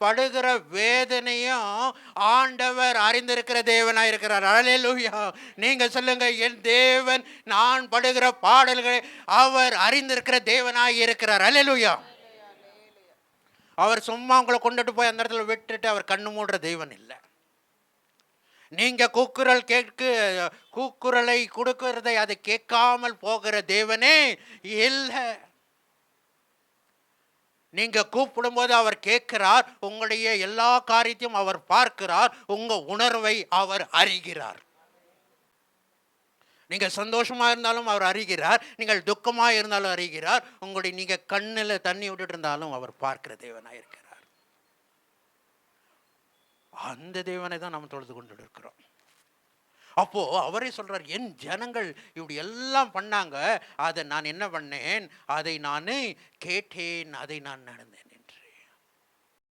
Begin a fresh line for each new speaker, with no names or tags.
படுகிற வேதனையும் ஆண்டவர் அறிந்திருக்கிற தேவனாய் இருக்கிறார். அல்லேலூயா. நீங்க சொல்லுங்க, என் தேவன் நான் படுகிற பாடல்களை அவர் அறிந்திருக்கிற தேவனாய் இருக்கிறார். அல்லேலூயா. அவர் சும்மா உங்களை கொண்டுட்டு போய் அந்த இடத்துல விட்டுட்டு அவர் கண்ணு மூடுற தெய்வன் இல்லை. நீங்க கூக்குரலை கொடுக்கிறதை அதை கேட்காமல் போகிற தேவனே இல்லை. நீங்க கூப்பிடும் போது அவர் கேட்கிறார். உங்களுடைய எல்லா காரியத்தையும் அவர் பார்க்கிறார். உங்க உணர்வை அவர் அறிகிறார். நீங்கள் சந்தோஷமாக இருந்தாலும் அவர் அறிகிறார். நீங்கள் துக்கமாக இருந்தாலும் அறிகிறார். உங்களுடைய நீங்கள் கண்ணில் தண்ணி விட்டுட்டு இருந்தாலும் அவர் பார்க்கிற தேவனாக இருக்கிறார். அந்த தேவனை தான் நாம் தொழுது கொண்டு இருக்கிறோம். அப்போ அவரே சொல்றார், என் ஜனங்கள் இப்படி எல்லாம் பண்ணாங்க, அதை நான் என்ன பண்ணேன், அதை நான் கேட்டேன், அதை நான் நடந்தேன்.